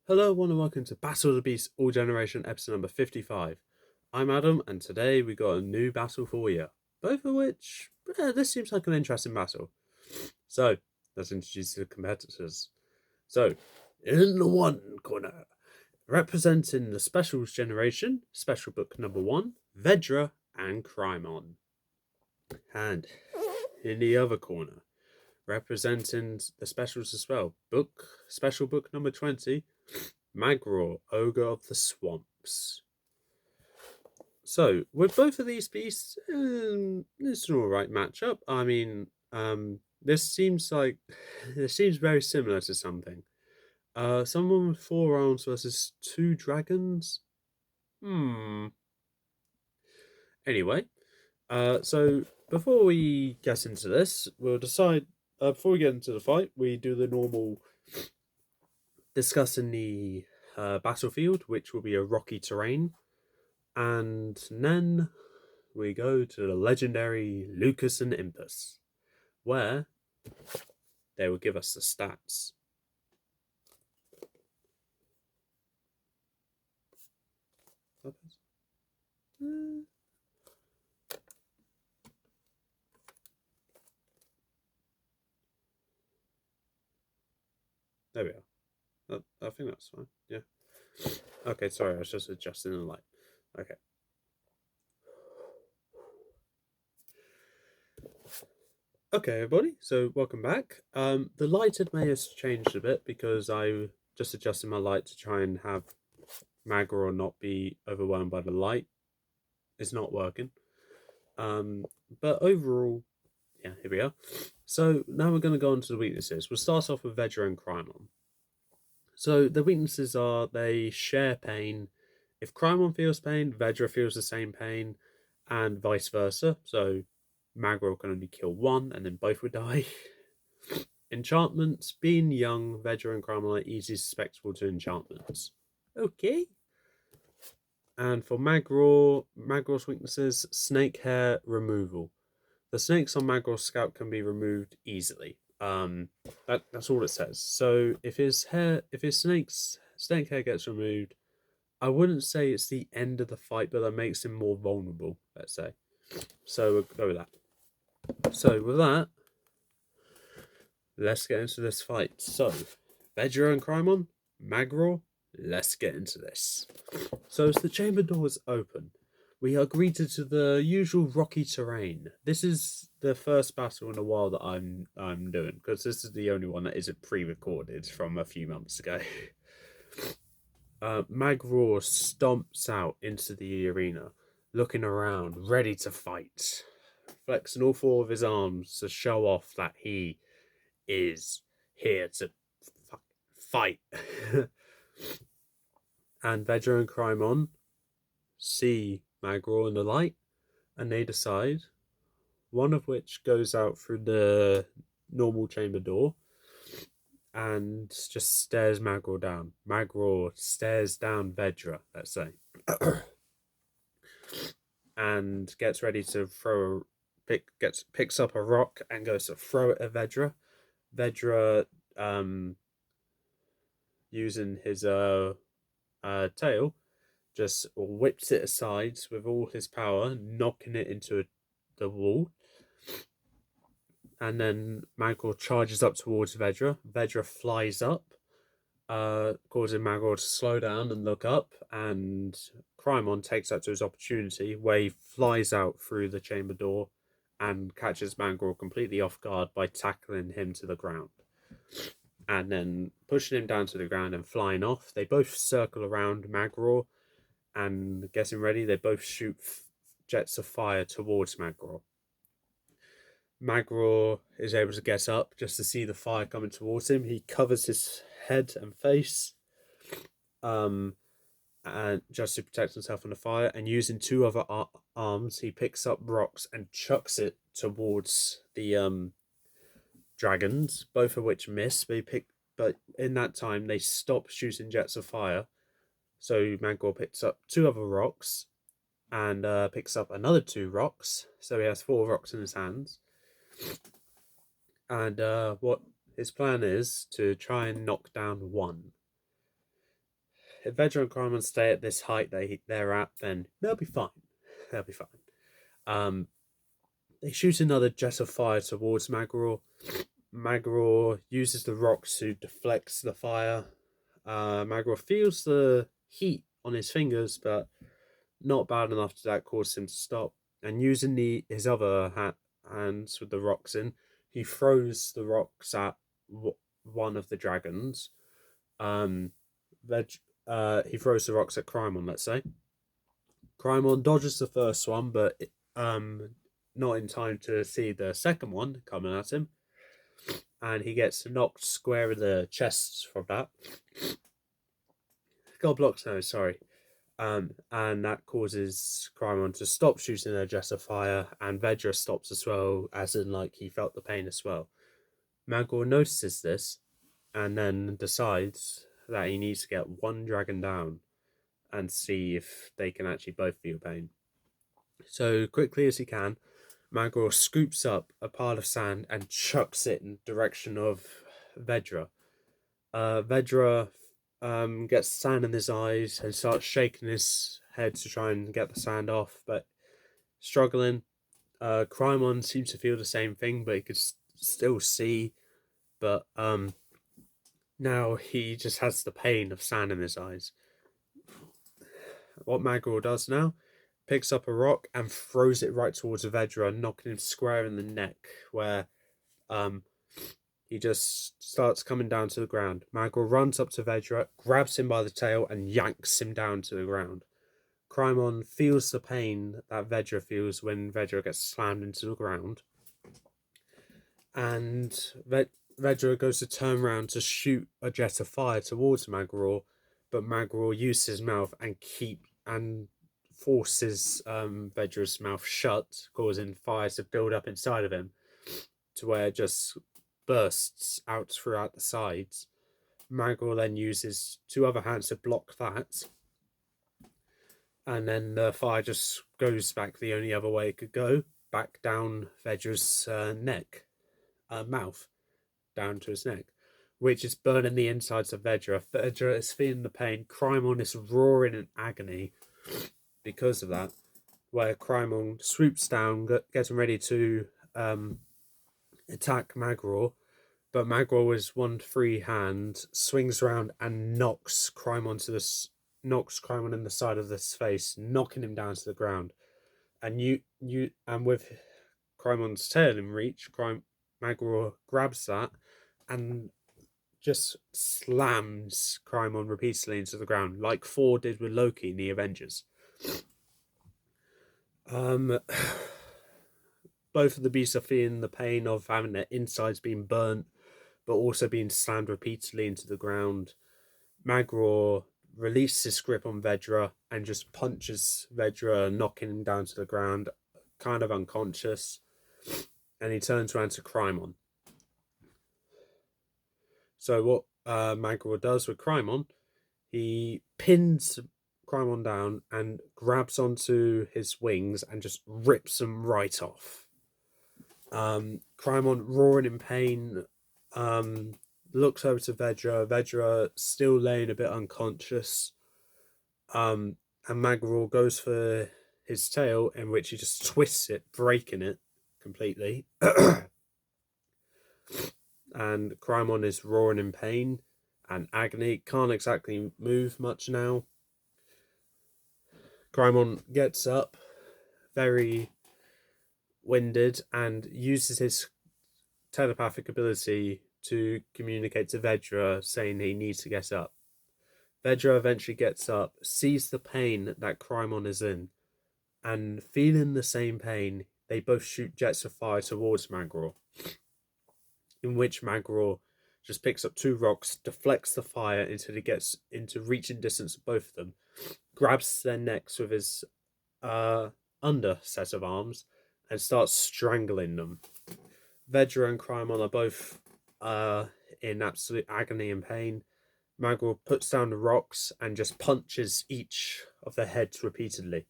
Hello, and welcome to Battle of the Beasts All Generation episode number 55. I'm Adam, and today we got a new battle for you. Both of which, this seems like an interesting battle. So, let's introduce the competitors. So, in the one corner, representing the Specials Generation, Special Book number 1, Vedra and Krimon. And in the other corner, representing the Specials as well, Special Book number 20, Magror, Ogre of the Swamps. So, with both of these beasts, it's an alright matchup. I mean, this seems very similar to something. Someone with 4 arms versus 2 dragons. Anyway, so before we get into this, we'll decide. Before we get into the fight, we do the normal discussing the battlefield, which will be a rocky terrain. And then we go to the legendary Lucas and Impus, where they will give us the stats. There we are. I think that's fine. Yeah. Okay, sorry, I was just adjusting the light. Okay. Okay, everybody. So welcome back. The lighting may have changed a bit because I just adjusted my light to try and have Magror not be overwhelmed by the light. It's not working. But overall, yeah, here we are. So now we're going to go on to the weaknesses. We'll start off with Vedra and Krimon. So the weaknesses are they share pain. If Krimon feels pain, Vedra feels the same pain, and vice versa. So Magror can only kill one, and then both would die. Enchantments. Being young, Vedra and Krimon are easily susceptible to enchantments. Okay. And for Magror's weaknesses, snake hair removal. The snakes on Magror's scalp can be removed easily. That's all it says. So if his snake hair gets removed, I wouldn't say it's the end of the fight, but that makes him more vulnerable, let's say. So we'll go with that. So with that, let's get into this fight. So, Vedra and Krimon, Magror, let's get into this. So as the chamber doors open, we are greeted to the usual rocky terrain. This is the first battle in a while that I'm doing, because this is the only one that isn't pre-recorded from a few months ago. Magror stomps out into the arena, looking around, ready to fight, flexing all 4 of his arms to show off that he is here to fight. And Vedra and Krimon see Magror in the light, and they decide, one of which goes out through the normal chamber door and just stares Magror down. Magror stares down Vedra, let's say, and gets ready to picks up a rock and goes to throw it at Vedra. Vedra, using his tail, just whips it aside with all his power, knocking it into the wall. And then Magror charges up towards Vedra. Vedra flies up, causing Magror to slow down and look up. And Krimon takes that to his opportunity, where he flies out through the chamber door and catches Magror completely off guard by tackling him to the ground. And then pushing him down to the ground and flying off. They both circle around Magror, and getting ready, they both shoot jets of fire towards Magror. Magror is able to get up just to see the fire coming towards him. He covers his head and face, and just to protect himself from the fire. And using 2 other arms, he picks up rocks and chucks it towards the dragons, both of which miss. But in that time, they stop shooting jets of fire. So Magror picks up 2 other rocks and picks up another 2 rocks. So he has 4 rocks in his hands. And what his plan is to try and knock down 1. if Vedra and Krimon stay at this height they're at, then they'll be fine. They'll be fine. They shoot another jet of fire towards Magror. Magror uses the rocks to deflect the fire. Magror feels the heat on his fingers, but not bad enough that causes him to stop. And using his other hands with the rocks in, he throws the rocks at one of the dragons. He throws the rocks at Krimon, let's say. Krimon dodges the first one, but not in time to see the second one coming at him. And he gets knocked square in the chest from that. God blocks, no, sorry. And that causes Krimon to stop shooting their jet of fire, and Vedra stops as well, as in like he felt the pain as well. Magror notices this and then decides that he needs to get one dragon down and see if they can actually both feel pain. So quickly as he can, Magror scoops up a pile of sand and chucks it in the direction of Vedra. Vedra gets sand in his eyes and starts shaking his head to try and get the sand off, but struggling. Krimon seems to feel the same thing, but he could still see. But now he just has the pain of sand in his eyes. What Magror does now, picks up a rock and throws it right towards Vedra, knocking him square in the neck, where he just starts coming down to the ground. Magror runs up to Vedra, grabs him by the tail, and yanks him down to the ground. Krimon feels the pain that Vedra feels when Vedra gets slammed into the ground. And Vedra goes to turn around to shoot a jet of fire towards Magror, but Magror uses his mouth and forces Vedra's mouth shut, causing fire to build up inside of him, to where it just bursts out throughout the sides. Magror then uses two other hands to block that, and then the fire just goes back the only other way it could go, back down Vedra's mouth, down to his neck, which is burning the insides of Vedra. Vedra is feeling the pain. Krimon is roaring in agony because of that, where Krimon swoops down, getting ready to attack Magror, but Magror with one free hand swings around and knocks Krimon in the side of his face, knocking him down to the ground. And with Krimon's tail in reach, Magror grabs that and just slams Krimon repeatedly into the ground, like Thor did with Loki in the Avengers. Both of the beasts are feeling the pain of having their insides being burnt, but also being slammed repeatedly into the ground. Magror releases his grip on Vedra and just punches Vedra, knocking him down to the ground, kind of unconscious. And he turns around to Krimon. So what Magror does with Krimon, he pins Krimon down and grabs onto his wings and just rips them right off. Krimon, roaring in pain, looks over to Vedra. Vedra still laying a bit unconscious. And Magror goes for his tail, in which he just twists it, breaking it completely. And Krimon is roaring in pain and agony. Can't exactly move much now. Krimon gets up, very winded, and uses his telepathic ability to communicate to Vedra, saying he needs to get up. Vedra eventually gets up, sees the pain that Krimon is in, and feeling the same pain, they both shoot jets of fire towards Magror, in which Magror just picks up two rocks, deflects the fire until he gets into reaching distance of both of them, grabs their necks with his under set of arms, and starts strangling them. Vedra and Krimon are both in absolute agony and pain. Magror puts down the rocks and just punches each of their heads repeatedly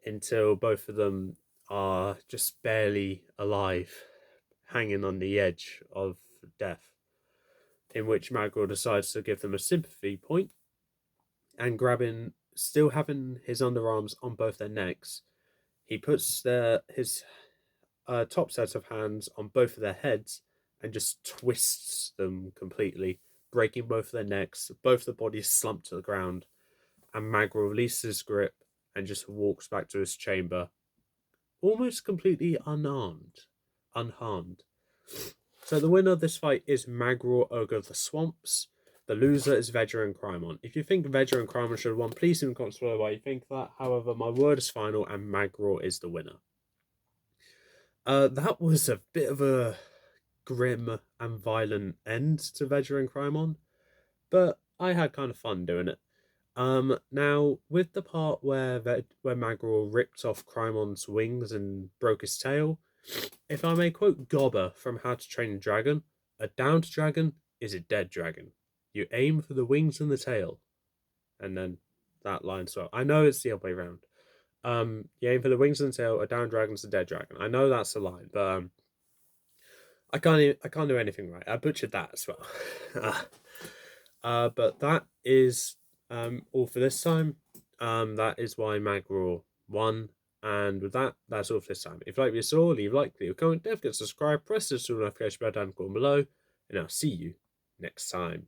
until both of them are just barely alive, hanging on the edge of death, in which Magror decides to give them a sympathy point and grabbing, still having his underarms on both their necks, he puts his top set of hands on both of their heads and just twists them completely, breaking both of their necks. Both the bodies slump to the ground, and Magror releases his grip and just walks back to his chamber, almost completely unharmed. So the winner of this fight is Magror, Ogre of the Swamps. The loser is Vedra and Krimon. If you think Vedra and Krimon should have won, please leave in the comments below why you think that. However, my word is final, and Magror is the winner. That was a bit of a grim and violent end to Vedra and Krimon, but I had kind of fun doing it. Now with the part where Magror ripped off Krimon's wings and broke his tail, if I may quote Gobber from How to Train a Dragon, a downed dragon is a dead dragon. You aim for the wings and the tail, and then that line. So I know it's the other way around. You aim for the wings and the tail. A downed dragon's a dead dragon. I know that's a line, but I can't do anything right. I butchered that as well. But that is all for this time. That is why Magror won. And with that, that's all for this time. If you like what you saw, leave a like, leave a comment, don't forget to subscribe, press the notification bell down below, and I'll see you next time.